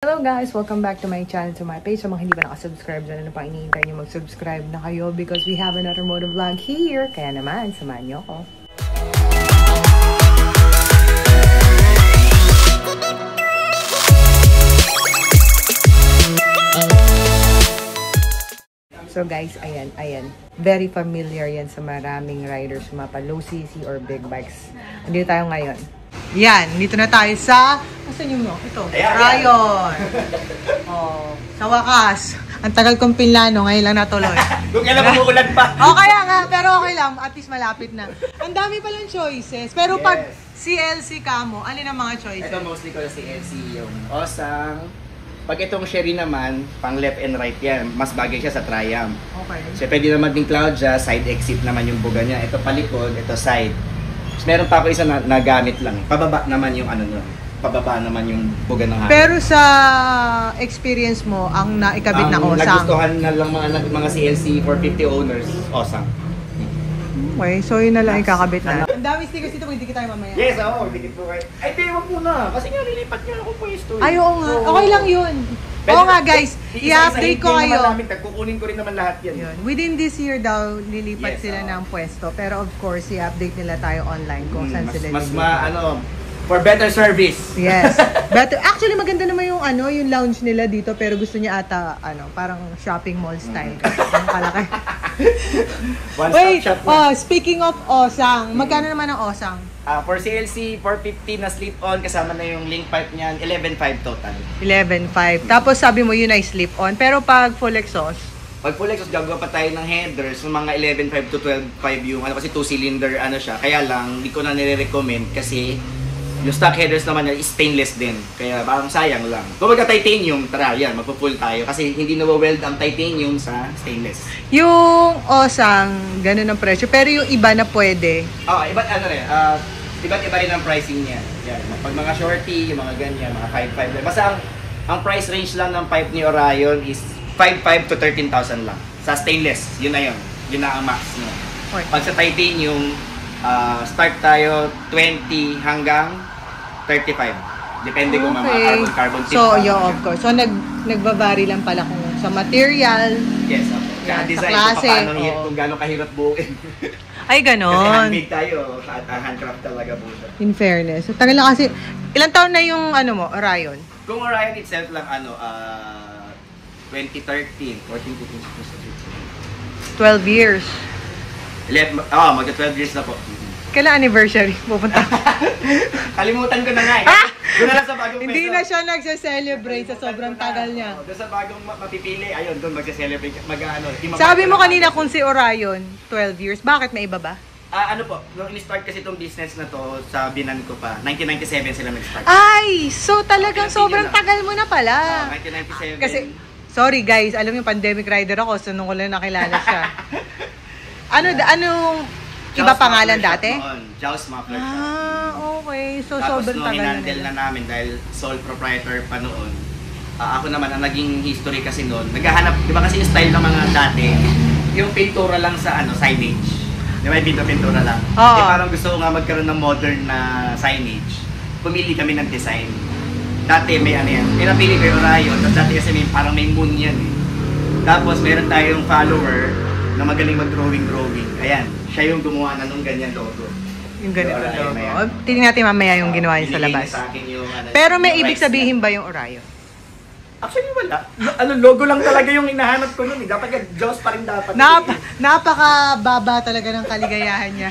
Hello guys! Welcome back to my channel, to my page. Sa mga hindi pa nakasubscribe dyan, ano pa iniintay nyo mag-subscribe na kayo because we have another moto vlog here. Kaya naman, samahan nyo ako. So guys, ayan. Very familiar yan sa maraming riders, mapa low CC or big bikes. Andito tayo ngayon. Yan, dito na tayo sa... Asan yung mo? Ito, Rayon. Oh, sa wakas. Ang tagal kong pinlano, ngayon lang natuloy. Kung kailan umuulan pa. O kaya nga, pero okay lang. At least malapit na. Ang dami palang choices. Pero pag CLC ka mo, alin ang mga choices? Ito mostly ko si CLC, yung Osang. Pag itong Sherry naman, pang left and right yan. Mas bagay siya sa Triumph. Okay. So pwede naman din Cloudja, side exit naman yung buga niya. Ito palikod, ito side. So, meron pa ako isa na gamit lang. Pababa naman yung ano nun. Pababa naman yung buga ng hangin. Pero sa experience mo, ang naikabit na Osang? Nagustuhan na lang mga CLC 450 owners, Osang. Okay, so yun na lang ikakabit na. Ang dami stickers dito, hindi kita tayo mamaya. Yes, oo, dikit po kayo. Ay, di, wag muna. Kasi nga, nilipat niya ako po yung story. Ay, oo nga. Okay lang yun. Oo nga guys, i-update ko kayo. Kukunin ko rin naman lahat yan. Within this year daw, lilipat Yes, sila ng pwesto. Pero of course, i-update nila tayo online kung saan sila lilipat. For better service. Yes. Better. Actually, maganda naman yung yung lounge nila dito, pero gusto niya ata parang shopping mall style. Ang kalaki. Wait, speaking of Osang, magkano naman ang Osang? For CLC 450 na slip-on, kasama na yung link pipe niyan, 11.5 total. 11.5. Tapos sabi mo yun ay slip-on, pero pag full exhaust? Pag full exhaust, gagawa pa tayo ng headers, yung mga 11.5 to 12.5 yung kasi 2-cylinder siya. Kaya lang, hindi ko na nire-recommend kasi yung stock headers naman is stainless din. Kaya parang sayang lang. Kung magka-titanium, tara, yan, magpo-full tayo. Kasi hindi na-weld ang titanium sa stainless. Yung Osang, ganun ang presyo. Pero yung iba na pwede. Iba't iba't iba rin ang pricing niya. Yan. Pag mga shorty, yung mga ganyan, mga 5.5. Basta ang price range lang ng pipe ni Orion is 5.5 to 13,000 lang. Sa stainless, yun na yun. Yun na ang max niya. Okay. Pag sa titanium, start tayo 20 hanggang 35. Depende kung mga carbon tip. So, of course. So, nagbabari lang pala kung sa material. Yes, okay. Yan, Design, sa klase. Kung gaano kahirap buuin. Ay, ganon. Kasi handmade tayo. Handcraft talaga po siya. In fairness. So, tagal lang kasi. Ilang taon na yung Orion? Kung Orion itself lang, 2013, 14, 15, 12 years. magka 12 years na po. Kailan anniversary? Pupunta. Kalimutan ko na nga eh. Doon na lang sa bagong Hindi na siya nagse-celebrate sa sobrang tagal niya. Doon sa bagong mapipili, ayun, doon magse-celebrate. Sabi mo kanina kung si Orion, 12 years. Bakit may iba ba? Ano po, nung in-start kasi itong business na to, sa binan ko pa, 1997 sila nag-start. Ay! So talagang sobrang tagal mo na pala. 1997. Kasi, sorry guys, alam yung pandemic rider ako, so nung ko lang nakilala siya. Anong iba pangalan dati? Jaws Muffler. Okay. So, tapos sobrang nung tagal inandel na namin dahil sole proprietor pa noon, ako naman, ang naging history kasi noon, naghahanap, di ba kasi yung style ng mga dati, yung pintura lang sa signage. Di ba, yung pintura lang. Parang gusto ko nga magkaroon ng modern na signage. Pumili kami ng design. Dati may yan. Pinapili ko yung Orion, tapos dati kasi parang may moon yan eh. Tapos meron tayong follower na magaling mag-drawing. Ayan, siya yung gumawa na nung ganyan logo. Yung ganito logo. Tingnan natin mamaya yung ginawa niya sa labas. Pero may ibig sabihin ba yung Orion? Actually, wala. Logo lang talaga yung hinahanap ko nun eh. Dapat Jaws pa rin dapat. Napaka-baba talaga ng kaligayahan niya.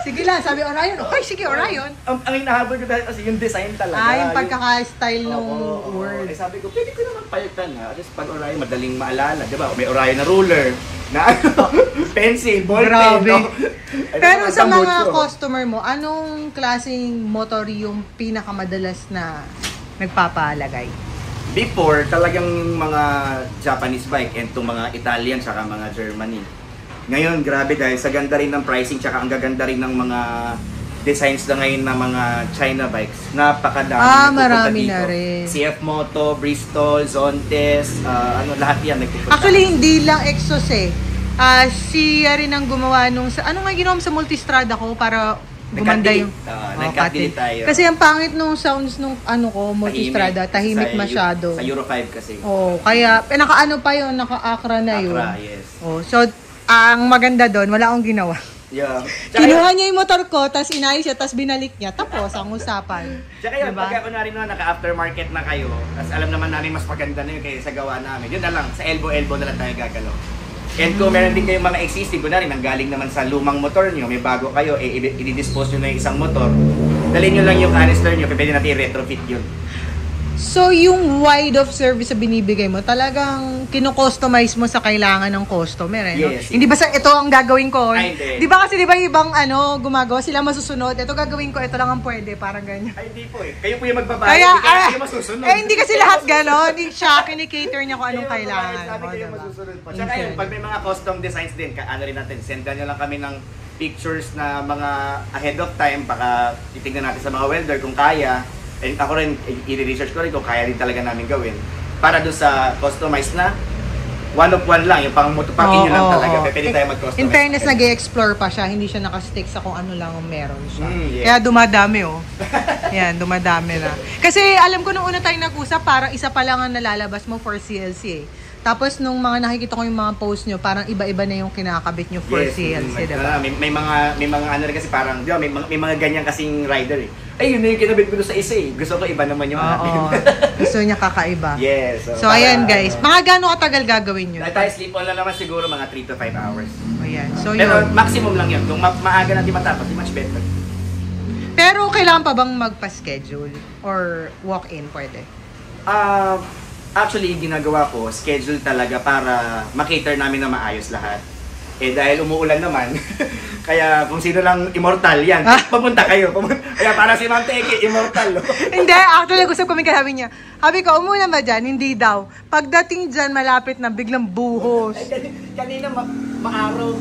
Sige lang, sabi Orion. Okay, sige, Orion. Ang hinahabol ko dahil kasi yung design talaga. Yung pagkaka-style ng word. Sabi ko, pwede ko naman palitan na. At least pag Orion, madaling maalala. Diba? May Orion na ruler. Na pencil, ball pen. No? Pero sa mga customer mo, anong klaseng motor yung pinakamadalas na nagpapalagay? Before, talagang yung mga Japanese bike and itong mga Italian saka mga Germany. Ngayon, grabe dahil sa ganda rin ng pricing saka ang gaganda rin ng mga designs na ngayon ng mga China bikes. Napakadami. Marami na rin. CF Moto, Bristol, Zontes, lahat yan nagpupunta. Actually, hindi lang Exos eh. Siya rin ang gumawa nung ano nga ginawa mo sa Multistrada ko para gumanda yung... Nag-cut delete tayo. Kasi ang pangit nung sounds nung ano ko, Multistrada, tahimik masyado. Sa Euro 5 kasi. Oo, kaya naka-ano pa yun, naka-Acra na yun. Acra, yes. Oh, so, ang maganda doon, wala akong ginawa. Yeah. Kinuha niya yung motor ko, tapos inayos siya, tapos binalik niya. Tapos, ang usapan. Tsaka yun, pagka kunwari naman naka-aftermarket na kayo, tapos alam naman namin mas maganda na yun kaysa sa gawa namin. Yun na lang, sa elbow-elbow na lang tayo gagalaw. And kung meron din kayong mga existing, kunwari nanggaling naman sa lumang motor nyo, may bago kayo, i-dispose nyo na yung isang motor, dalhin nyo lang yung canister nyo, pwede natin retrofit yun. So, yung wide of service na binibigay mo, talagang kino-customize mo sa kailangan ng customer, eh, no? Yes. Hindi ba ito ang gagawin ko? Ay, hindi. Di ba kasi ibang gumagawa, sila masusunod, ito gagawin ko, ito lang ang pwede, parang ganyan. Ay, hindi po eh. Kayo po yung magbabayad, Kaya, hindi kayo masusunod. hindi kasi lahat gano'n. Siya, kinikater niya kung anong kailangan. Sabi kayo Diba? masusunod po. Tsaka yun, pag may mga custom designs din, ano rin natin, sendan nyo lang kami ng pictures na mga ahead of time, baka titignan natin sa mga welder kung kaya. And ako rin, i-research ko rin kung kaya rin talaga namin gawin. Para doon sa customized na, one of one lang, yung pang inyo lang talaga. Pwede tayo mag-customize. In fairness, nag-explore pa siya, hindi siya nakastick sa kung ano lang ang meron siya. Yes. Kaya dumadami, oh. Yan, dumadami na. Kasi alam ko nung una tayong nag-usap, parang isa pa lang ang nalalabas mo for CLC, eh. Tapos nung mga nakikita ko yung mga post nyo, parang iba-iba na yung kinakabit nyo for CLC, diba? May mga ano rin kasi parang, di ba, may mga ganyan kasing rider eh. Ay, yun na yung kinabit ko doon sa isa eh. Gusto ko iba naman yung Oo. Gusto niya kakaiba. Yes. So ayan guys, mga gano'ng katagal gagawin nyo? Tayo sleep on lang naman siguro mga 3 to 5 hours. Ayan. So Pero yun. maximum lang yun. Kung maaga natin matapos, much better. Pero kailangan pa bang magpa-schedule? Or walk-in pwede? Actually, ginagawa ko, schedule talaga para makater namin na maayos lahat. Eh dahil umuulan naman, kaya kung sino lang immortal, yan, papunta kayo. Kaya para si Ma'am Teki, immortal. Hindi, actually, gusto ko sabi niya. Sabi ko, umulan ba dyan? Hindi daw. Pagdating dyan, malapit na, biglang buhos. Kanina maaraw.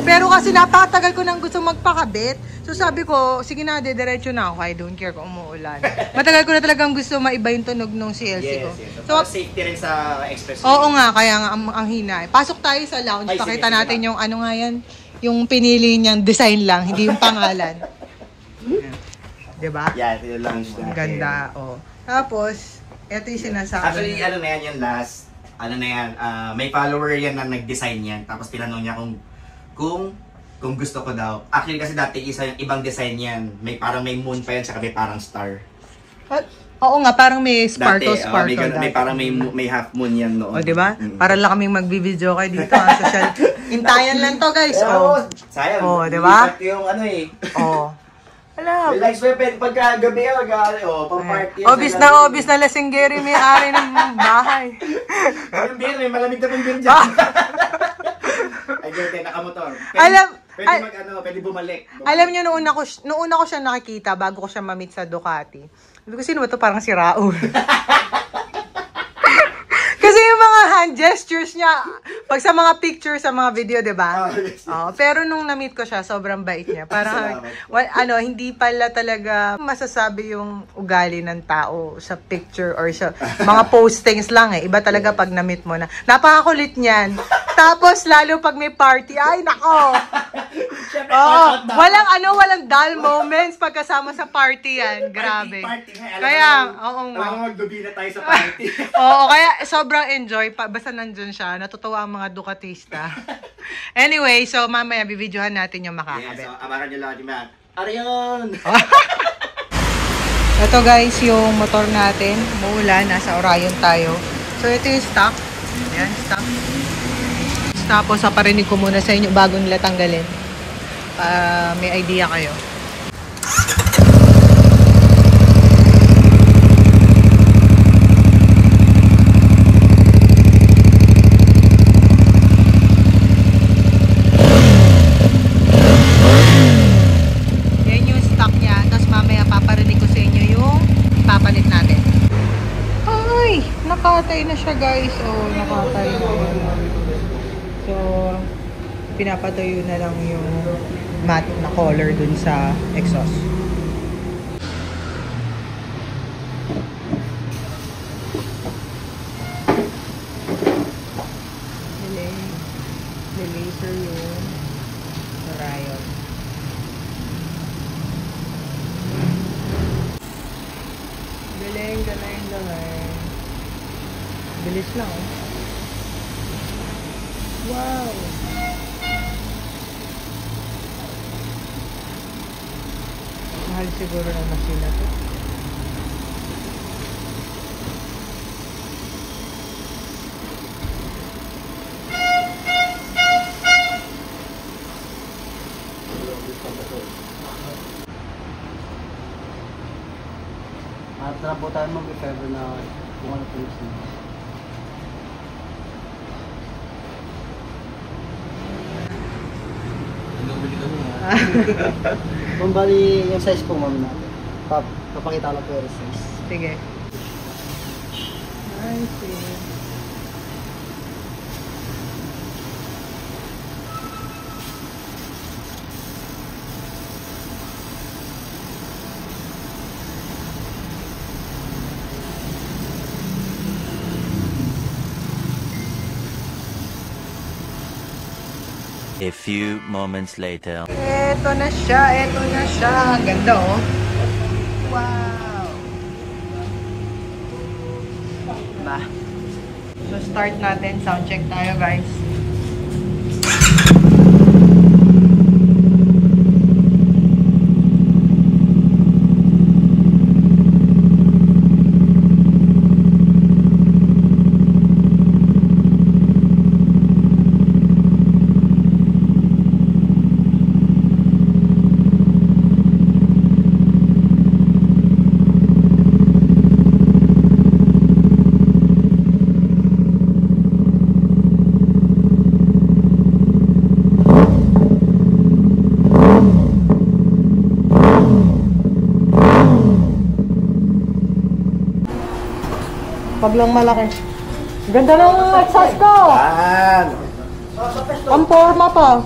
Pero kasi napakatagal ko nang gusto magpakabit. So sabi ko, sige na, diretso na ako. I don't care kung umuulan. Matagal ko na talagang gusto maiba yung tunog ng CLC ko. Yes. So, safety rin sa expressway. oo nga, kaya nga ang hina. Pasok tayo sa lounge, pakita natin yung ano nga yan, yung pinili niyang design lang, hindi yung pangalan. Diba? Yeah, ito yung lounge natin. Ganda, oh. Tapos, ito yung sinasabi. Actually, ano na yan yung last, may follower yan na nag-design yan. Tapos tinanong niya kung gusto ko daw. Actually kasi dati isa yung ibang design yan. Parang may moon pa yan, saka may parang star. Oo nga, parang may sparkle. May parang may half moon yan noon. O, diba? Para lang kaming magbibideo kayo dito. Social. Intayan lang to, guys. Oh. Sayang. Oh, diba? Yung ano eh. Oh. Alam. May lights pagka gabi pang-party. Obis na lasinggeri may ari ng bahay. Yung beer, may malamig na pang beer dyan. Ay, gawin, nakamotor. Pwede bumalik. Alam nyo, noong una ko siya nakikita, bago ko siya ma-meet sa Ducati. Sabi ko, sino ba ito? Parang si Raul. Kasi yung mga hand gestures niya, pag sa mga pictures, sa mga video, diba? Pero nung na-meet ko siya, sobrang bait niya. Parang, hindi pala talaga masasabi yung ugali ng tao sa picture or sa mga postings lang eh. Iba talaga pag na-meet mo na. Napakakulit niyan. Tapos, lalo pag may party, ay, nako! Walang dull moments pagkasama sa party yan. Grabe. Kaya, oo nga. Alam mo, magdubi na tayo sa party. Oo, kaya sobrang enjoy. Basta nandun siya, natutuwa ang mga Ducatista. Anyway, so mamaya bibidyohan natin yung makakabit. So, amaran nyo lang, diba? Arion! Ito guys, yung motor natin. Muulan, nasa Orion tayo. So ito yung stock. Ayan, stock. Tapos paparinig ko muna sa inyo bago nila tanggalin. May idea kayo. Yan yung stock niya. Tapos mamaya paparinig ko sa inyo yung ipapalit natin. Ay! Nakatay na siya guys. Oh, nakatay na. So, pinapatuyo na lang yung matte na color dun sa exhaust. Laser yung Orion. Bilis lang, oh. Wow! Mahal siguro ng masina to. At na po tayo mag-if ever na kung ano po yung sino. Kung bali yung size po ma'am natin. Papakita ko lang po yung size. Sige. I see. A few moments later. Eto na siya, eto na siya. Ang ganda, oh. Wow! Ba. So, start natin. Sound check tayo, guys. Pag lang malaki. Ganda ng exhaust ko! Ang forma pa.